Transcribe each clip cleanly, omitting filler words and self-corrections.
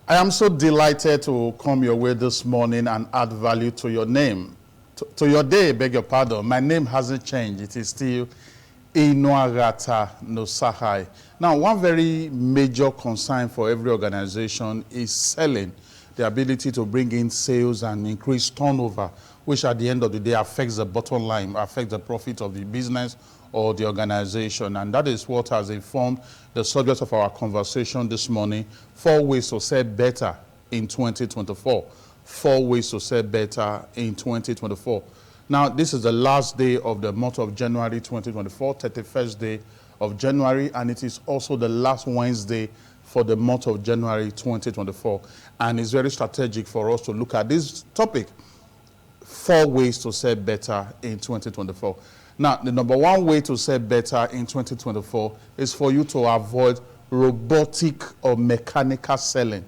I am so delighted to come your way this morning and add value to your name. To your day, beg your pardon. My name hasn't changed. It is still Inuaghata Nosakhare. Now, one very major concern for every organization is selling, the ability to bring in sales and increase turnover, which at the end of the day affects the bottom line, affects the profit of the business or the organization. And that is what has informed the subject of our conversation this morning: 4 ways to sell better in 2024. 4 ways to sell better in 2024. Now, this is the last day of the month of January 2024, 31st day of January, and it is also the last Wednesday for the month of January 2024. And it's very strategic for us to look at this topic: 4 ways to sell better in 2024. Now, the number one way to sell better in 2024 is for you to avoid robotic or mechanical selling.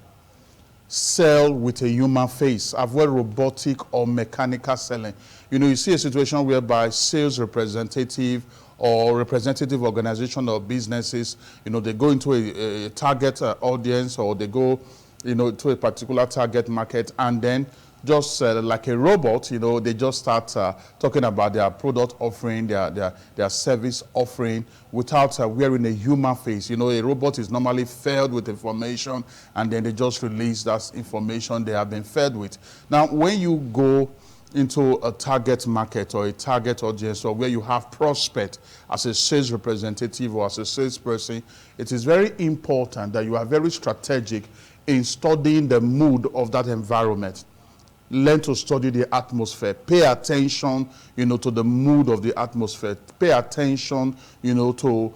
Sell with a human face. Avoid robotic or mechanical selling. You know, you see a situation whereby sales representative or representative organization or businesses, you know, they go into a target audience, or they go, you know, to a particular target market, and then just like a robot, you know, they just start talking about their product offering, their service offering, without wearing a human face. You know, a robot is normally fed with information, and then they just release that information they have been fed with. Now, when you go into a target market or a target audience, or where you have prospect as a sales representative or as a salesperson, it is very important that you are very strategic in studying the mood of that environment. Learn to study the atmosphere. Pay attention, you know, to the mood of the atmosphere. Pay attention, you know, to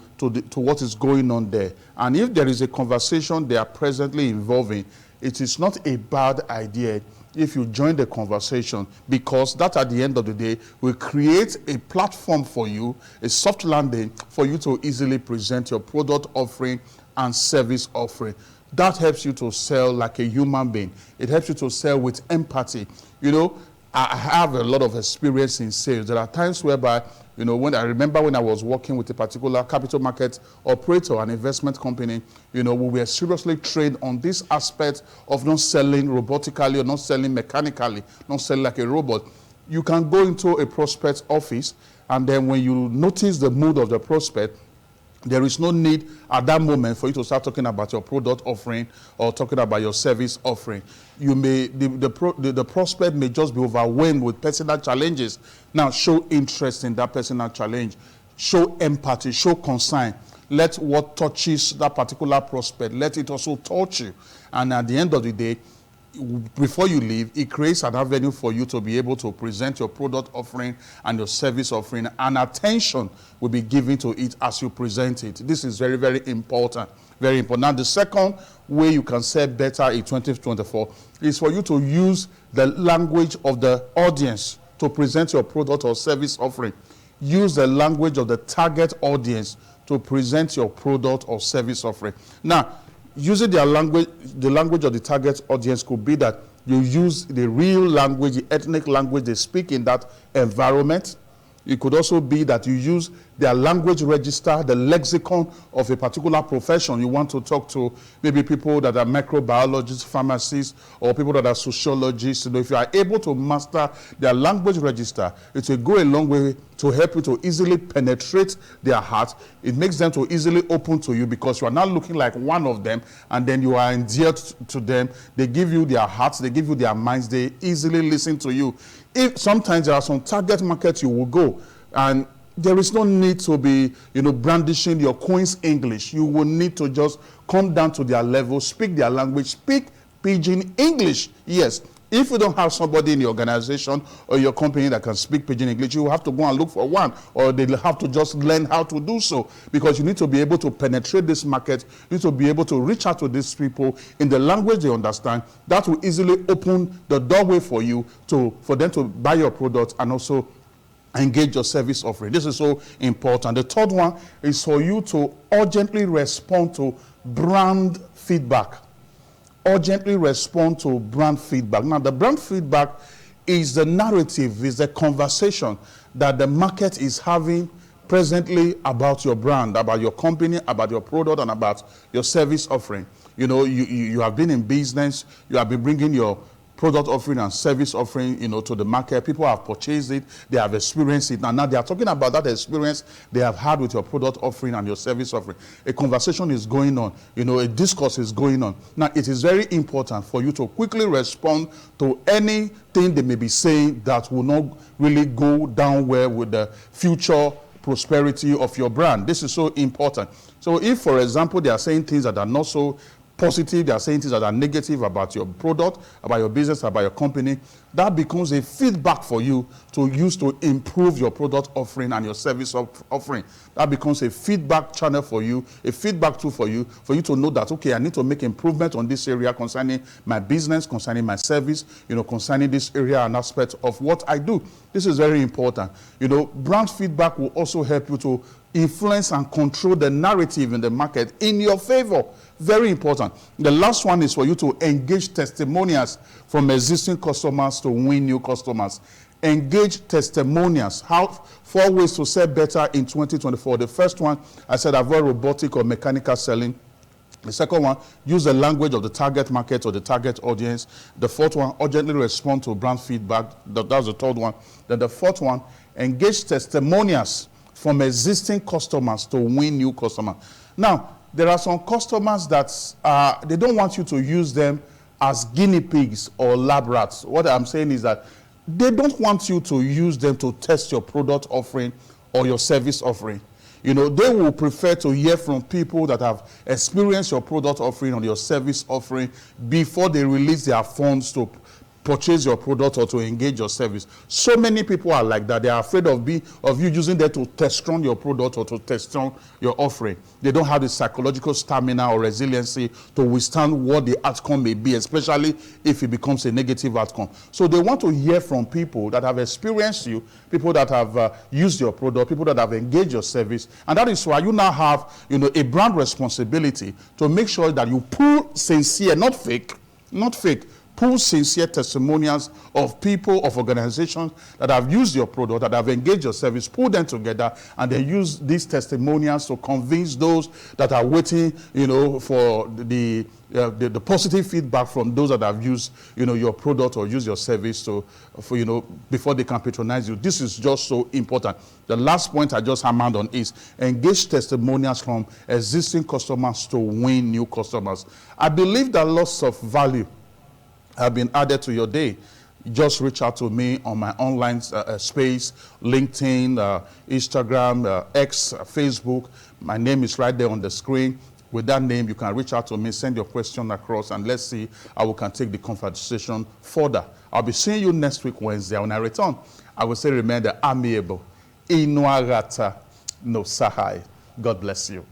what is going on there. And if there is a conversation they are presently involving, it is not a bad idea if you join the conversation, because that, at the end of the day, will create a platform for you, a soft landing for you to easily present your product offering and service offering. That helps you to sell like a human being. It helps you to sell with empathy. You know, I have a lot of experience in sales. There are times whereby, you know, when I remember when I was working with a particular capital market operator, an investment company, you know, we were seriously trained on this aspect of not selling robotically or not selling mechanically, not selling like a robot. You can go into a prospect's office, and then when you notice the mood of the prospect, there is no need at that moment for you to start talking about your product offering or talking about your service offering. You may, the prospect may just be overwhelmed with personal challenges. Now, show interest in that personal challenge. Show empathy, show concern. Let what touches that particular prospect, let it also touch you. And at the end of the day, before you leave, it creates an avenue for you to be able to present your product offering and your service offering, and attention will be given to it as you present it. This is very, very important. Very important. Now, the second way you can sell better in 2024 is for you to use the language of the audience to present your product or service offering. Use the language of the target audience to present your product or service offering. Now, using the language of the target audience could be that you use the real language, the ethnic language they speak in that environment. It could also be that you use their language register, the lexicon of a particular profession. You want to talk to maybe people that are microbiologists, pharmacists, or people that are sociologists. You know, if you are able to master their language register, it will go a long way to help you to easily penetrate their heart. It makes them to easily open to you, because you are not looking like one of them, and then you are endeared to them. They give you their hearts, they give you their minds, they easily listen to you. If sometimes there are some target markets you will go, and there is no need to be, you know, brandishing your Queen's English. You will need to just come down to their level, speak their language, speak Pidgin English. Yes, if you don't have somebody in your organization or your company that can speak Pidgin English, you have to go and look for one, or they'll have to just learn how to do so, because you need to be able to penetrate this market. You need to be able to reach out to these people in the language they understand. That will easily open the doorway for you for them to buy your product and also engage your service offering. This is so important. The third one is for you to urgently respond to brand feedback. Urgently respond to brand feedback. Now, the brand feedback is the narrative, is the conversation that the market is having presently about your brand, about your company, about your product, and about your service offering. You know, you have been in business, you have been bringing your product offering and service offering, you know, to the market. People have purchased it, they have experienced it, and now they are talking about that experience they have had with your product offering and your service offering. A conversation is going on, you know, a discourse is going on. Now, it is very important for you to quickly respond to anything they may be saying that will not really go down well with the future prosperity of your brand. This is so important. So if, for example, they are saying things that are not so positive, they are saying things that are negative about your product, about your business, about your company, that becomes a feedback for you to use to improve your product offering and your service offering. That becomes a feedback channel for you, a feedback tool for you to know that, okay, I need to make improvement on this area concerning my business, concerning my service, you know, concerning this area and aspect of what I do. This is very important. You know, brand feedback will also help you to influence and control the narrative in the market in your favor. Very important. The last one is for you to engage testimonials from existing customers to win new customers. Engage testimonials. 4 ways to sell better in 2024. The first one, I said, avoid robotic or mechanical selling. The second one, use the language of the target market or the target audience. The fourth one, urgently respond to brand feedback. That's the third one. Then the fourth one, engage testimonials from existing customers to win new customers. Now, there are some customers that they don't want you to use them as guinea pigs or lab rats. What I'm saying is that they don't want you to use them to test your product offering or your service offering. You know, they will prefer to hear from people that have experienced your product offering or your service offering before they release their funds to purchase your product or to engage your service. So many people are like that. They are afraid of you using them to test run your product or to test run your offering. They don't have the psychological stamina or resiliency to withstand what the outcome may be, especially if it becomes a negative outcome. So they want to hear from people that have experienced you, people that have used your product, people that have engaged your service. And that is why you now have, you know, a brand responsibility to make sure that you pull sincere, not fake, pull sincere testimonials of people, of organizations that have used your product, that have engaged your service, pull them together, and then use these testimonials to convince those that are waiting, you know, for the positive feedback from those that have used, you know, your product or use your service you know, before they can patronize you. This is just so important. The last point I just hammered on is engage testimonials from existing customers to win new customers. I believe that lots of value have been added to your day. Just reach out to me on my online space, LinkedIn, Instagram, X, Facebook. My name is right there on the screen. With that name, you can reach out to me, send your question across, and let's see how we can take the conversation further. I'll be seeing you next week, Wednesday. When I return, I will say, remember, amiable. Inuaghata Nosakhare. God bless you.